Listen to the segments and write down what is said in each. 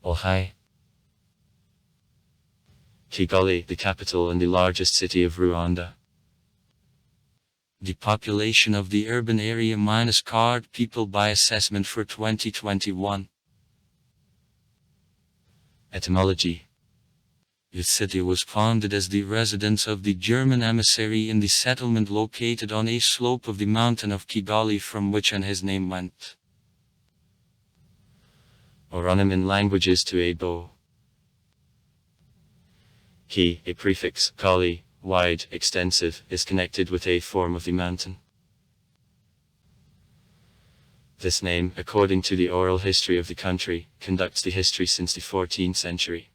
Ohio. Kigali, the capital and the largest city of Rwanda. The population of the urban area minus card people by assessment for 2021. Etymology. The city was founded as the residence of the German emissary in the settlement located on a slope of the mountain of Kigali, from which his name went. Oronym in languages to a bow. Ki, a prefix, Kali, wide, extensive, is connected with a form of the mountain. This name, according to the oral history of the country, conducts the history since the 14th century.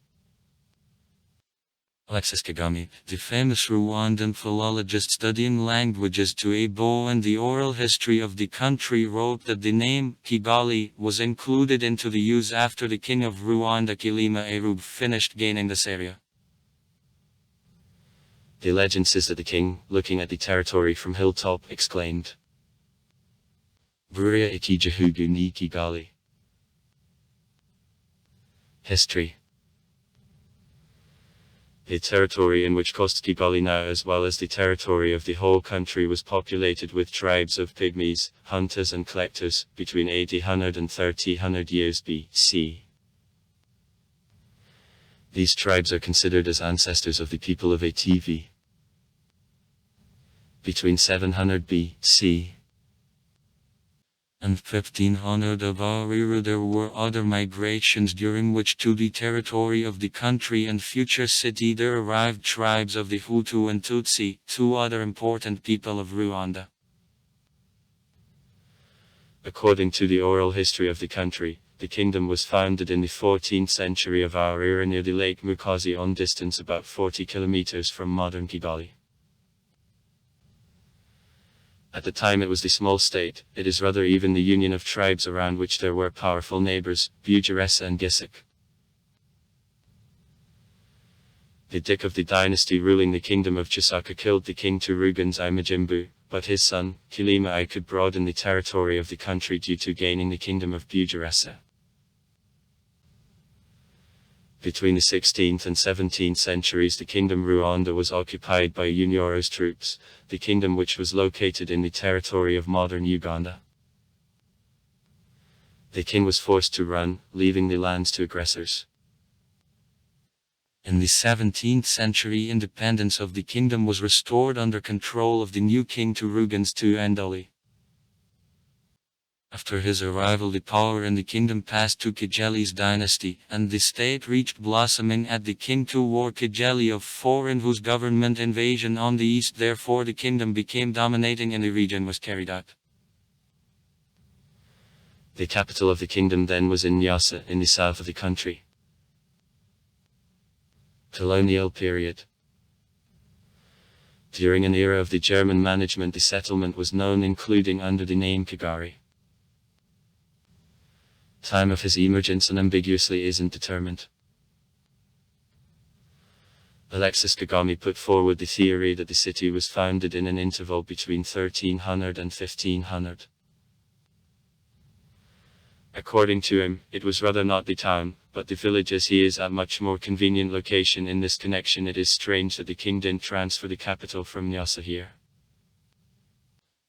Alexis Kagame, the famous Rwandan philologist studying languages to a bow and the oral history of the country, wrote that the name Kigali was included into the use after the king of Rwanda Kilima Erub finished gaining this area. The legend says that the king, looking at the territory from hilltop, exclaimed, Buria iki Gihugu ni Kigali. History. The territory in which coast Kigali now, as well as the territory of the whole country, was populated with tribes of pygmies, hunters and collectors, between 800 and 1300 years BC. These tribes are considered as ancestors of the people of ATV. Between 700 BC and 1500 of our era there were other migrations, during which to the territory of the country and future city there arrived tribes of the Hutu and Tutsi, two other important people of Rwanda. According to the oral history of the country, the kingdom was founded in the 14th century of our era near the Lake Mukazi, on distance about 40 kilometers from modern Kigali. At the time it was the small state, it is rather even the union of tribes around which there were powerful neighbors, Bugeresa and Gisik. The Dik of the dynasty ruling the kingdom of Chisaka killed the king Turugan's Imajimbu, but his son, Kilima I, could broaden the territory of the country due to gaining the kingdom of Bugeresa. Between the 16th and 17th centuries the kingdom Rwanda was occupied by Unyoro's troops, the kingdom which was located in the territory of modern Uganda. The king was forced to run, leaving the lands to aggressors. In the 17th century independence of the kingdom was restored under control of the new king Turugan's II Ndoli. After his arrival the power in the kingdom passed to Kigali's dynasty, and the state reached blossoming at the King II War Kigali of IV, in whose government invasion on the east therefore the kingdom became dominating in the region was carried out. The capital of the kingdom then was in Nyasa, in the south of the country. Colonial period. During an era of the German management the settlement was known including under the name Kigali. Time of his emergence unambiguously isn't determined. Alexis Kagame put forward the theory that the city was founded in an interval between 1300 and 1500. According to him, it was rather not the town, but the village, as he is at much more convenient location in this connection. It is strange that the king didn't transfer the capital from Nyasa here.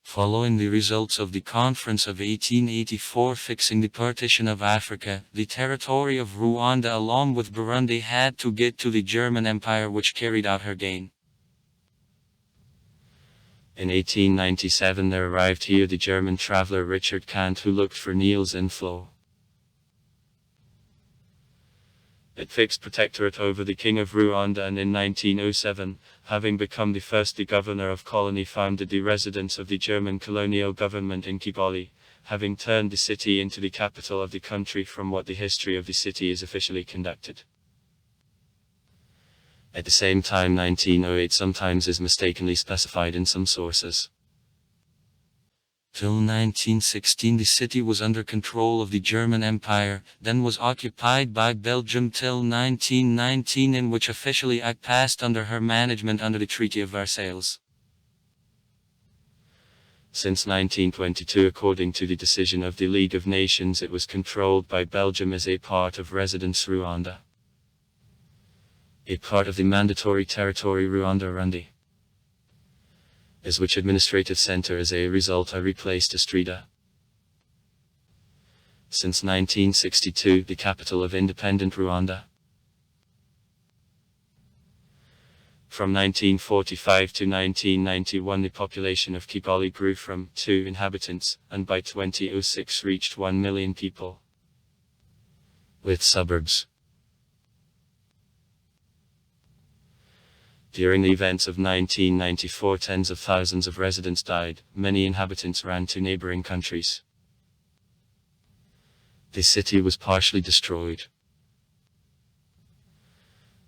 Following the results of the Conference of 1884 fixing the partition of Africa, the territory of Rwanda along with Burundi had to get to the German Empire, which carried out her gain. In 1897 there arrived here the German traveller Richard Kant, who looked for Niels inflow. It fixed protectorate over the King of Rwanda, and in 1907, having become the first, the governor of colony founded the residence of the German colonial government in Kigali, having turned the city into the capital of the country from what the history of the city is officially conducted. At the same time 1908 sometimes is mistakenly specified in some sources. Till 1916 the city was under control of the German Empire, then was occupied by Belgium till 1919, in which officially it passed under her management under the Treaty of Versailles. Since 1922, according to the decision of the League of Nations, it was controlled by Belgium as a part of Residence Rwanda. A part of the Mandatory Territory Rwanda-Urundi, as which administrative center as a result I replaced Astrida. Since 1962, the capital of independent Rwanda. From 1945 to 1991, the population of Kigali grew from 2 inhabitants, and by 2006 reached 1 million people, with suburbs. During the events of 1994, tens of thousands of residents died, many inhabitants ran to neighboring countries. The city was partially destroyed.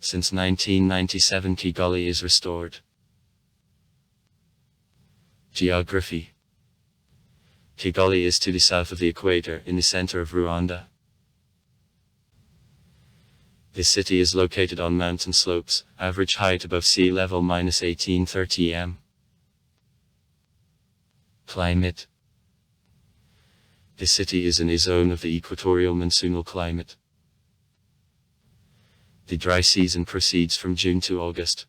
Since 1997, Kigali is restored. Geography. Kigali is to the south of the equator, in the center of Rwanda. The city is located on mountain slopes, average height above sea level -1830 m. Climate. The city is in a zone of the equatorial monsoonal climate. The dry season proceeds from June to August.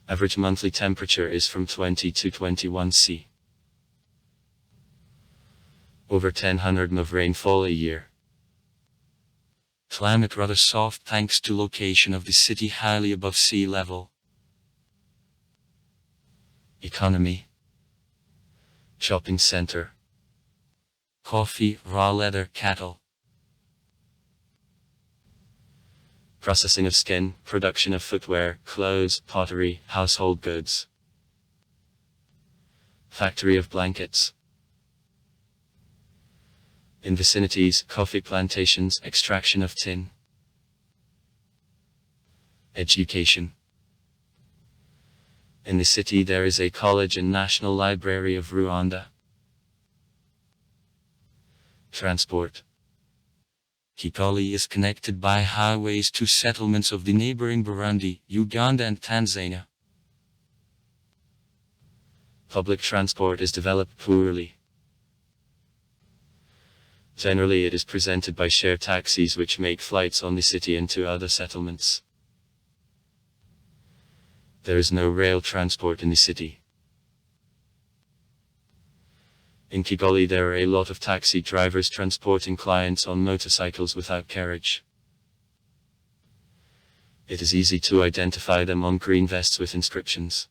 Average monthly temperature is from 20 to 21 C. Over 1000 mm of rainfall a year. Climate rather soft thanks to location of the city highly above sea level. Economy. Shopping center. Coffee, raw leather, cattle. Processing of skin, production of footwear, clothes, pottery, household goods. Factory of blankets. In vicinities, coffee plantations, extraction of tin. Education. In the city there is a college and National Library of Rwanda. Transport. Kigali is connected by highways to settlements of the neighboring Burundi, Uganda and Tanzania. Public transport is developed poorly. Generally it is presented by share taxis which make flights on the city and to other settlements. There is no rail transport in the city. In Kigali there are a lot of taxi drivers transporting clients on motorcycles without carriage. It is easy to identify them on green vests with inscriptions.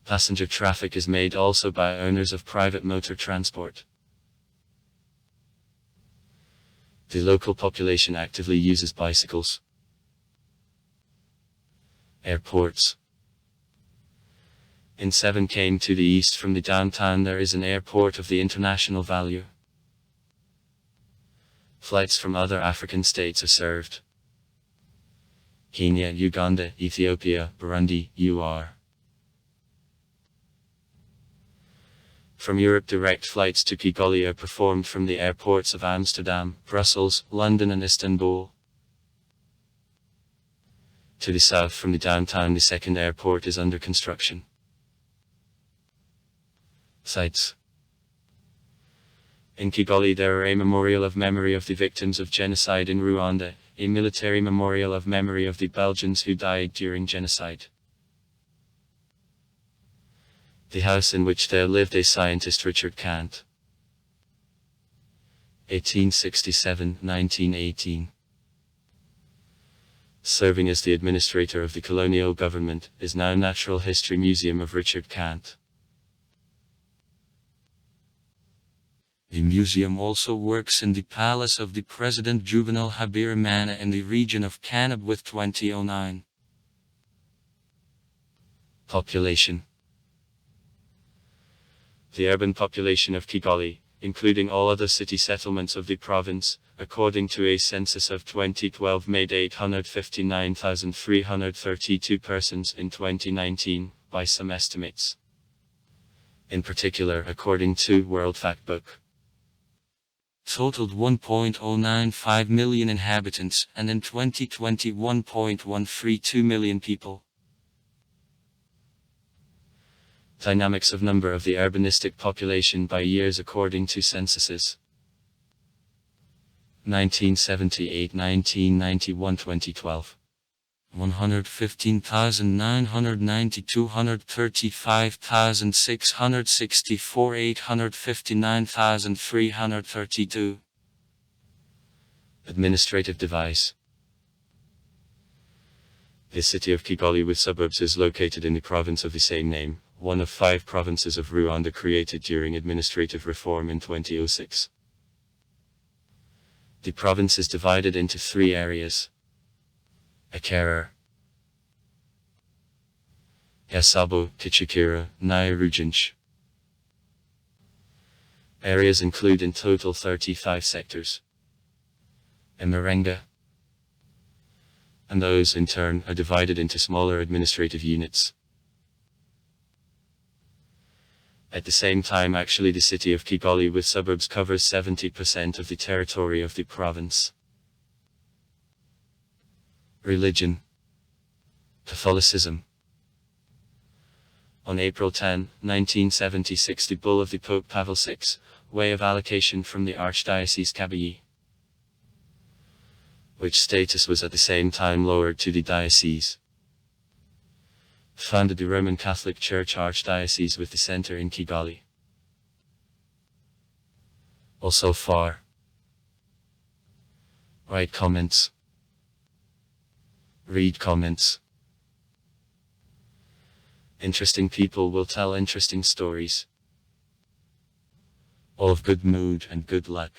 Passenger traffic is made also by owners of private motor transport. The local population actively uses bicycles. Airports. In 7 km to the east from the downtown there is an airport of the international value. Flights from other African states are served. Kenya, Uganda, Ethiopia, Burundi, UR. From Europe direct flights to Kigali are performed from the airports of Amsterdam, Brussels, London and Istanbul. To the south from the downtown the second airport is under construction. Sites. In Kigali there are a memorial of memory of the victims of genocide in Rwanda, a military memorial of memory of the Belgians who died during genocide. The house in which there lived a scientist Richard Kant. 1867-1918. Serving as the administrator of the colonial government, is now Natural History Museum of Richard Kant. The museum also works in the palace of the President Juvenal Habyarimana in the region of Kanab with 2009. Population. The urban population of Kigali, including all other city settlements of the province, according to a census of 2012 made 859,332 persons in 2019, by some estimates. In particular, according to World Factbook, totaled 1.095 million inhabitants, and in 2020 1.132 million people. Dynamics of number of the urbanistic population by years according to censuses. 1978, 1991, 2012. 115,990, 235,664, 859,332. Administrative device. The city of Kigali with suburbs is located in the province of the same name, one of 5 provinces of Rwanda created during administrative reform in 2006. The province is divided into 3 areas: Akara, Gasabo, Kichikira, Nairujanj. Areas include in total 35 sectors. Emerenga. And those, in turn, are divided into smaller administrative units. At the same time, actually, the city of Kigali with suburbs covers 70% of the territory of the province. Religion. Catholicism. On April 10, 1976, the bull of the Pope Pavel VI, way of allocation from the Archdiocese Kabylie, which status was at the same time lowered to the diocese, founded the Roman Catholic Church Archdiocese with the center in Kigali. Also far. Write comments. Read comments. Interesting people will tell interesting stories. All of good mood and good luck.